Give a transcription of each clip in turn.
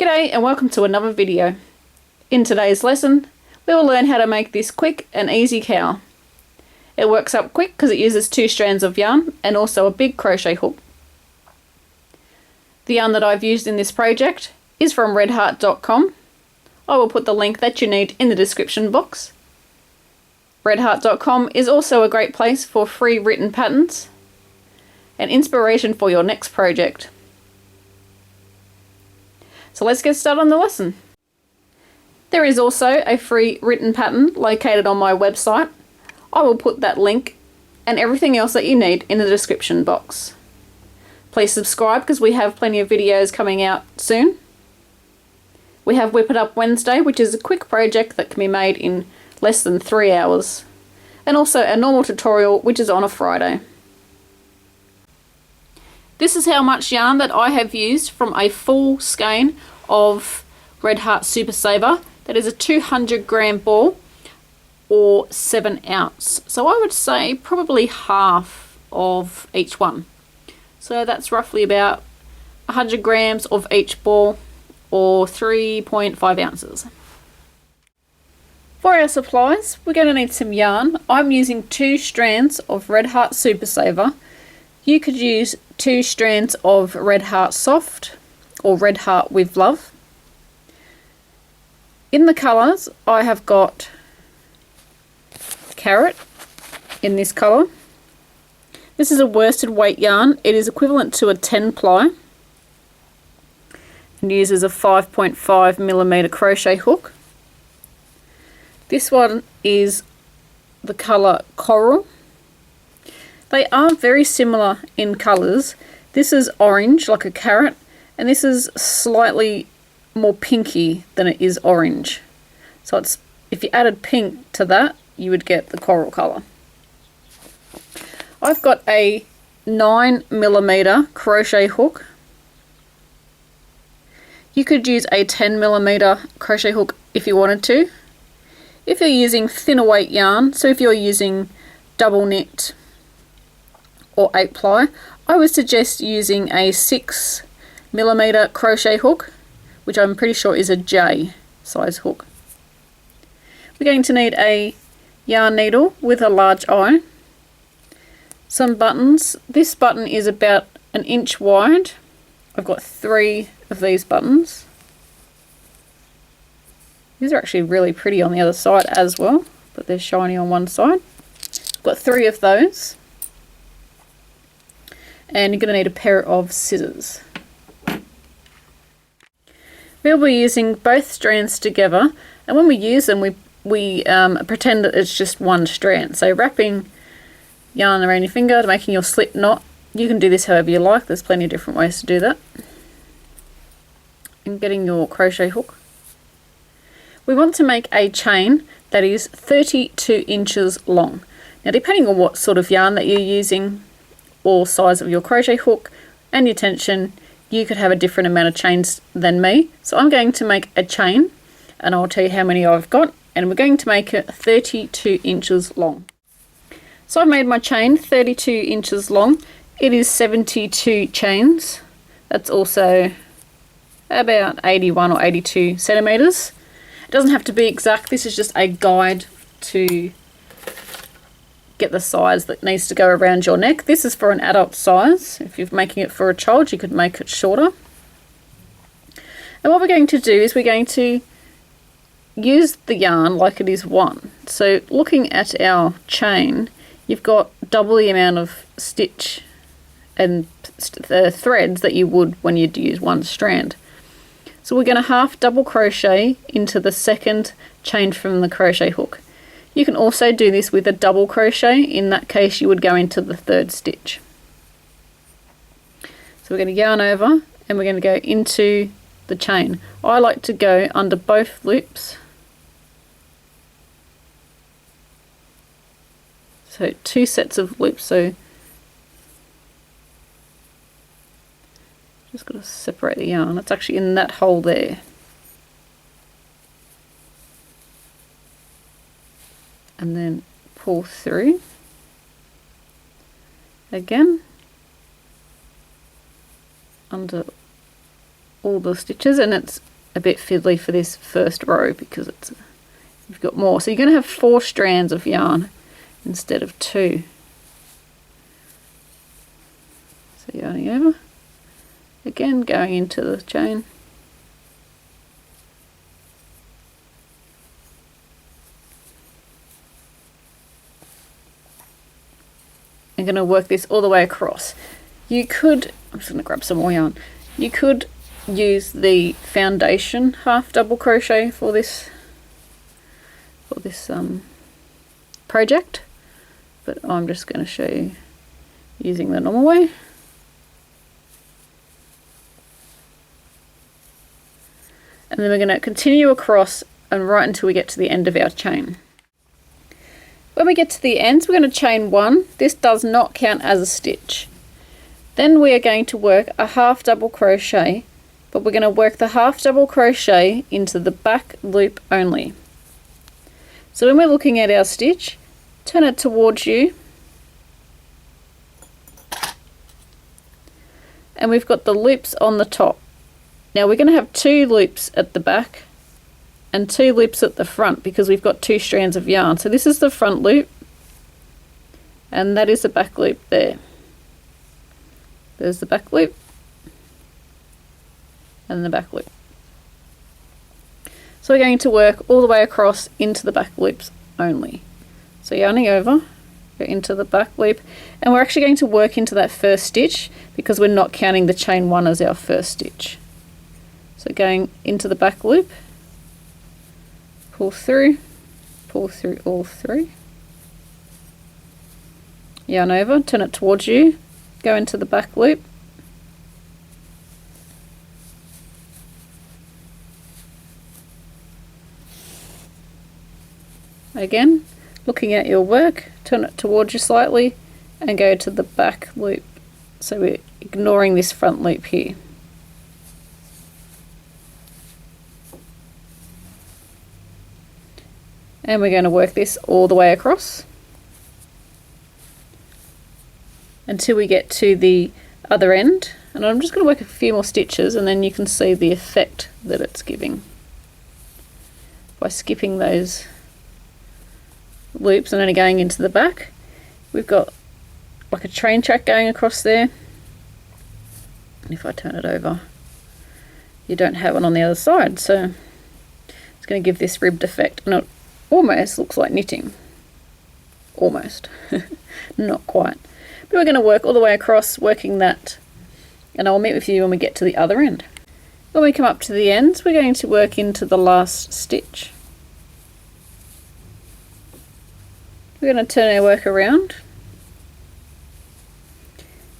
G'day and welcome to another video. In today's lesson, we will learn how to make this quick and easy cowl. It works up quick because it uses 2 strands of yarn and also a big crochet hook. The yarn that I've used in this project is from redheart.com. I will put the link that you need in the description box. Redheart.com is also a great place for free written patterns and inspiration for your next project. So let's get started on the lesson. There is also a free written pattern located on my website. I will put that link and everything else that you need in the description box. Please subscribe because we have plenty of videos coming out soon. We have Whip It Up Wednesday, which is a quick project that can be made in less than 3 hours. And also a normal tutorial, which is on a Friday. This is how much yarn that I have used from a full skein of Red Heart Super Saver. That is a 200 gram ball or 7 ounce. So I would say probably half of each one. So that's roughly about 100 grams of each ball or 3.5 ounces. For our supplies, we're going to need some yarn. I'm using 2 strands of Red Heart Super Saver. You could use 2 strands of Red Heart Soft or Red Heart With Love. In the colours, I have got Carrot in this colour. This is a worsted weight yarn. It is equivalent to a 10 ply and uses a 5.5mm crochet hook. This one is the colour Coral. They are very similar in colours. This is orange, like a carrot, and this is slightly more pinky than it is orange. So it's, if you added pink to that, you would get the coral colour. I've got a 9mm crochet hook. You could use a 10mm crochet hook if you wanted to. If you're using thinner weight yarn, so if you're using double knit or 8 ply, I would suggest using a 6mm crochet hook, which I'm pretty sure is a J size hook. We're going to need a yarn needle with a large eye, some buttons. This button is about 1 inch wide. I've got 3 of these buttons. These are actually really pretty on the other side as well, but they're shiny on one side. I've got 3 of those. And you're going to need a pair of scissors. We'll be using both strands together, and when we use them we pretend that it's just one strand. So wrapping yarn around your finger to making your slip knot. You can do this however you like, there's plenty of different ways to do that. And getting your crochet hook. We want to make a chain that is 32 inches long. Now depending on what sort of yarn that you're using, or size of your crochet hook and your tension, you could have a different amount of chains than me. So I'm going to make a chain and I'll tell you how many I've got, and we're going to make it 32 inches long. So I've made my chain 32 inches long. It is 72 chains. That's also about 81 or 82 centimeters. It doesn't have to be exact, this is just a guide to get the size that needs to go around your neck. This is for an adult size. If you're making it for a child, you could make it shorter. And what we're going to do is we're going to use the yarn like it is one. So looking at our chain, you've got double the amount of stitch and threads that you would when you'd use one strand. So we're going to half double crochet into the second chain from the crochet hook. You can also do this with a double crochet. In that case you would go into the 3rd stitch. So we're going to yarn over and we're going to go into the chain. I like to go under both loops. So 2 sets of loops, so just got to separate the yarn. It's actually in that hole there. And then pull through again under all the stitches, and it's a bit fiddly for this first row because you've got more. So you're going to have 4 strands of yarn instead of 2. So yarning over, again going into the chain. I'm going to work this all the way across. You could, I'm just going to grab some more yarn. You could use the foundation half double crochet for this project, but I'm just going to show you using the normal way. And then we're going to continue across and right until we get to the end of our chain. When we get to the ends, we're going to chain 1. This does not count as a stitch. Then we are going to work a half double crochet, but we're going to work the half double crochet into the back loop only. So when we're looking at our stitch, turn it towards you, and we've got the loops on the top. Now we're going to have 2 loops at the back and 2 loops at the front because we've got 2 strands of yarn. So this is the front loop and that is the back loop there. There's the back loop and the back loop. So we're going to work all the way across into the back loops only. So yarning over, go into the back loop, and we're actually going to work into that first stitch because we're not counting the chain 1 as our first stitch. So going into the back loop, pull through all 3, yarn over, turn it towards you, go into the back loop, again looking at your work, turn it towards you slightly and go to the back loop. So we're ignoring this front loop here. And we're going to work this all the way across until we get to the other end. And I'm just going to work a few more stitches and then you can see the effect that it's giving by skipping those loops and only going into the back. We've got like a train track going across there, and if I turn it over you don't have one on the other side, so it's going to give this ribbed effect, and it almost looks like knitting. Almost. Not quite. But we're going to work all the way across, working that, and I'll meet with you when we get to the other end. When we come up to the ends, we're going to work into the last stitch. We're going to turn our work around.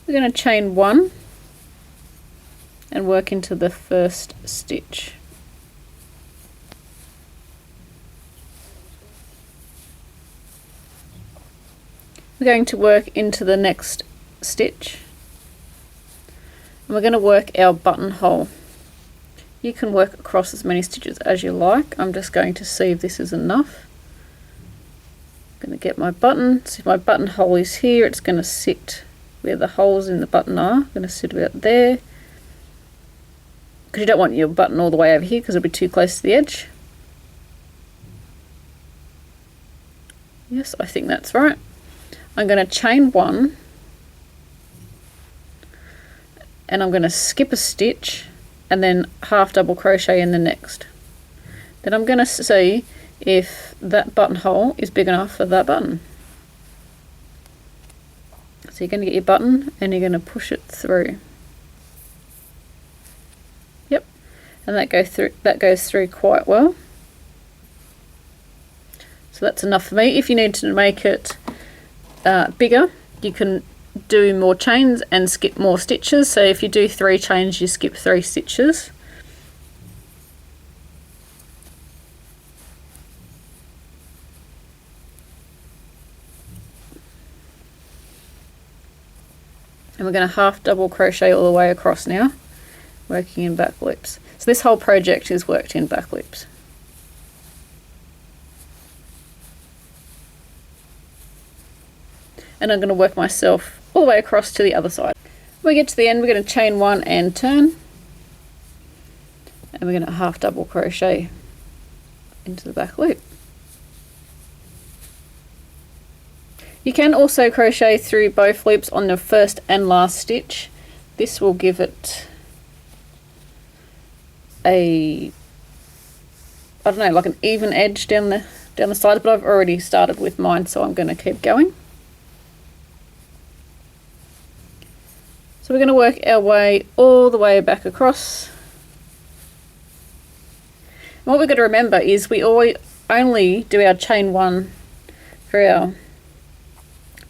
We're going to chain 1 and work into the first stitch. We're going to work into the next stitch and we're going to work our buttonhole. You can work across as many stitches as you like. I'm just going to see if this is enough. I'm going to get my button. So if my buttonhole is here, it's going to sit where the holes in the button are. I'm going to sit about there, because you don't want your button all the way over here because it'll be too close to the edge. Yes, I think that's right. I'm going to chain 1 and I'm going to skip a stitch and then half double crochet in the next. Then I'm going to see if that buttonhole is big enough for that button. So you're going to get your button and you're going to push it through. Yep, and that goes through quite well. So that's enough for me. If you need to make it bigger, you can do more chains and skip more stitches. So if you do 3 chains, you skip 3 stitches. And we're going to half double crochet all the way across now, working in back loops. So this whole project is worked in back loops. And I'm going to work myself all the way across to the other side. When we get to the end, we're going to chain 1 and turn. And and we're going to half double crochet into the back loop. You can also crochet through both loops on the first and last stitch. This will give it a, I don't know, like an even edge down the sides, but I've already started with mine, so I'm going to keep going. So we're going to work our way all the way back across. And what we've got to remember is we always only do our chain 1 for our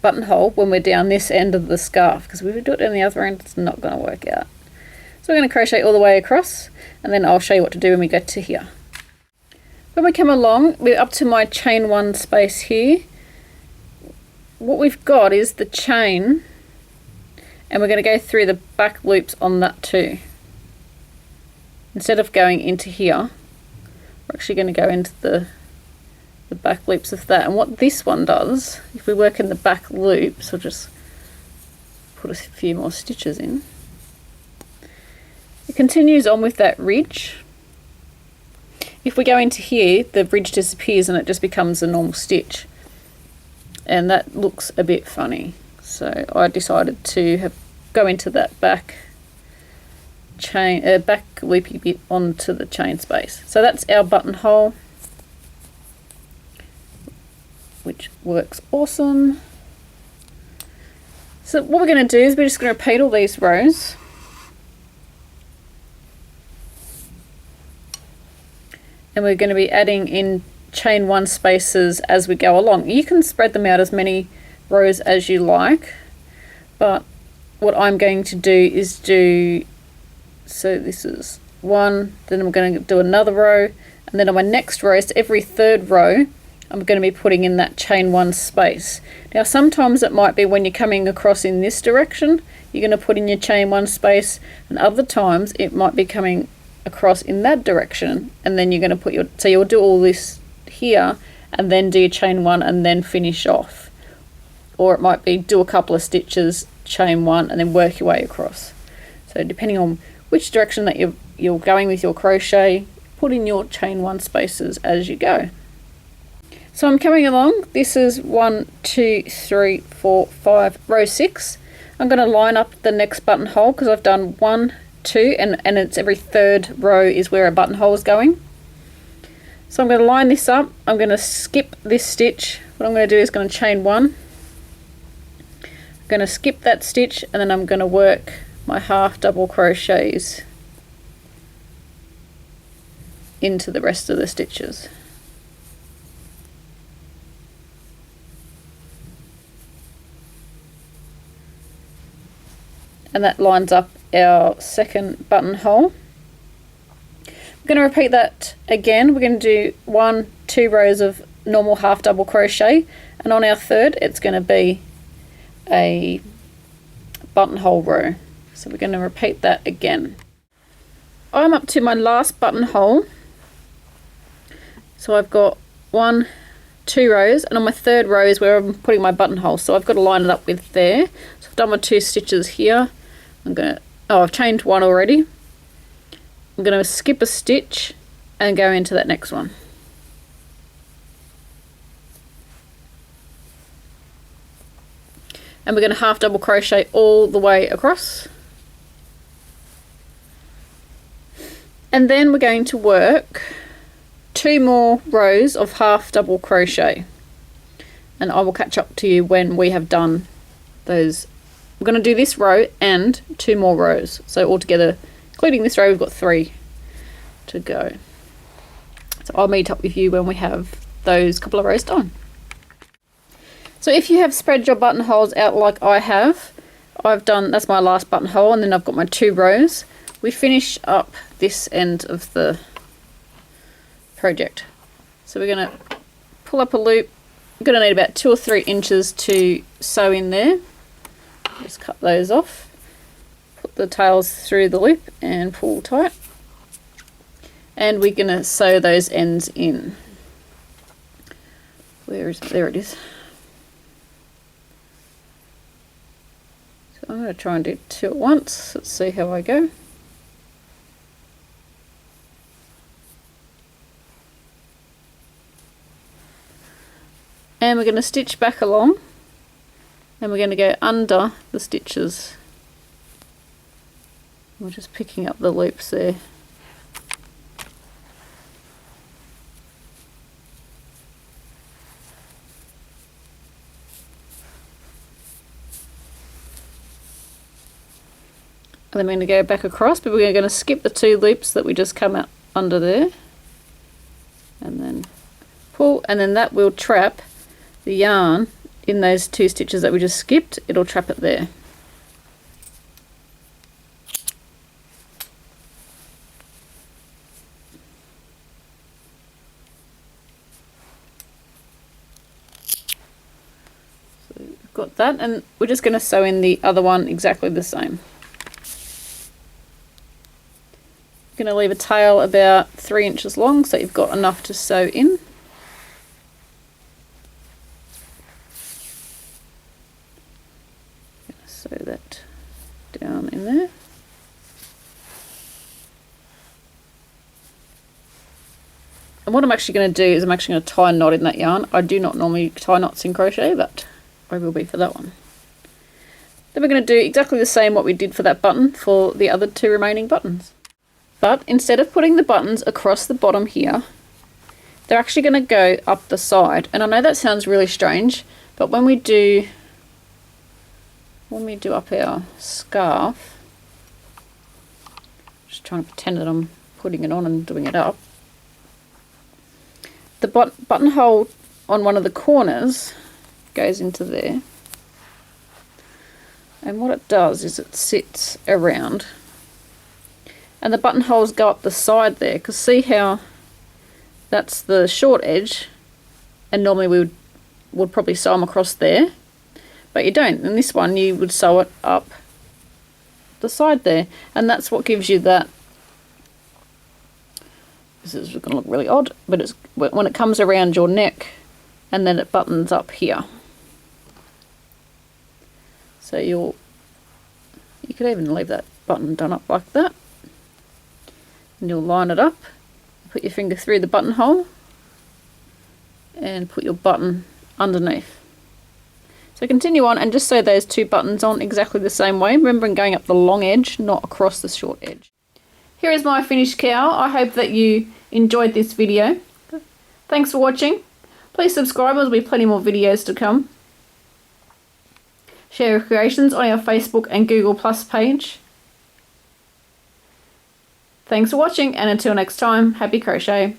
buttonhole when we're down this end of the scarf, because if we do it on the other end, it's not going to work out. So we're going to crochet all the way across, and then I'll show you what to do when we get to here. When we come along, we're up to my chain 1 space here. What we've got is the chain, and we're going to go through the back loops on that too. Instead of going into here, we're actually going to go into the back loops of that. And what this one does, if we work in the back loops, I'll just put a few more stitches in. It continues on with that ridge. If we go into here, the ridge disappears and it just becomes a normal stitch, and that looks a bit funny. So I decided to go into that back chain, back loopy bit onto the chain space. So that's our buttonhole, which works awesome. So what we're going to do is we're just going to repeat all these rows. And we're going to be adding in chain 1 spaces as we go along. You can spread them out as many rows as you like, but what I'm going to do is so this is 1, then I'm going to do another row, and then on my next row, so every third row, I'm going to be putting in that chain 1 space. Now sometimes it might be when you're coming across in this direction, you're going to put in your chain 1 space, and other times it might be coming across in that direction, and then you're going to put your, so you'll do all this here and then do your chain 1 and then finish off. Or it might be do a couple of stitches, chain 1, and then work your way across. So depending on which direction that you're going with your crochet, put in your chain 1 spaces as you go. So I'm coming along, this is 1, 2, 3, 4, 5, row 6. I'm going to line up the next buttonhole because I've done 1, 2, and it's every third row is where a buttonhole is going. So I'm going to line this up, I'm going to skip this stitch. What I'm going to do is going to chain 1. I'm going to skip that stitch, and then I'm going to work my half double crochets into the rest of the stitches. And that lines up our second buttonhole. I'm going to repeat that again. We're going to do 1, 2 rows of normal half double crochet, and on our third it's going to be a buttonhole row. So we're going to repeat that again. I'm up to my last buttonhole. So I've got 1, 2 rows, and on my third row is where I'm putting my buttonhole. So I've got to line it up with there. So I've done my 2 stitches here. I've chained 1 already. I'm going to skip a stitch and go into that next one. And we're going to half double crochet all the way across. And then we're going to work 2 more rows of half double crochet. And I will catch up to you when we have done those. We're going to do this row and 2 more rows. So altogether, including this row, we've got 3 to go. So I'll meet up with you when we have those couple of rows done. So if you have spread your buttonholes out like I have, that's my last buttonhole, and then I've got my 2 rows. We finish up this end of the project. So we're going to pull up a loop. We're going to need about 2 or 3 inches to sew in there. Just cut those off, put the tails through the loop and pull tight, and we're going to sew those ends in. Where is it? There it is. So I'm going to try and do 2 at once. Let's see how I go. And we're going to stitch back along, and we're going to go under the stitches. We're just picking up the loops there. And then we're going to go back across, but we're going to skip the 2 loops that we just come out under there. And then pull, and then that will trap the yarn in those 2 stitches that we just skipped. It'll trap it there. So we've got that, and we're just going to sew in the other one exactly the same. Going to leave a tail about 3 inches long, so you've got enough to sew in. Going to sew that down in there. And what I'm actually going to do is I'm actually going to tie a knot in that yarn. I do not normally tie knots in crochet, but I will be for that one. Then we're going to do exactly the same what we did for that button for the other 2 remaining buttons. But instead of putting the buttons across the bottom here, they're actually going to go up the side. And I know that sounds really strange, but when we do up our scarf, just trying to pretend that I'm putting it on and doing it up, the buttonhole on one of the corners goes into there. And what it does is it sits around. And the buttonholes go up the side there, because see how that's the short edge, and normally we would probably sew them across there, but you don't. In this one you would sew it up the side there, and that's what gives you that. This is going to look really odd, but it's when it comes around your neck and then it buttons up here. So you could even leave that button done up like that. And you'll line it up, put your finger through the buttonhole and put your button underneath. So continue on and just sew those 2 buttons on exactly the same way, remembering going up the long edge, not across the short edge. Here is my finished cowl. I hope that you enjoyed this video. Thanks for watching. Please subscribe, there'll be plenty more videos to come. Share your creations on our Facebook and Google Plus page. Thanks for watching, and until next time, happy crochet!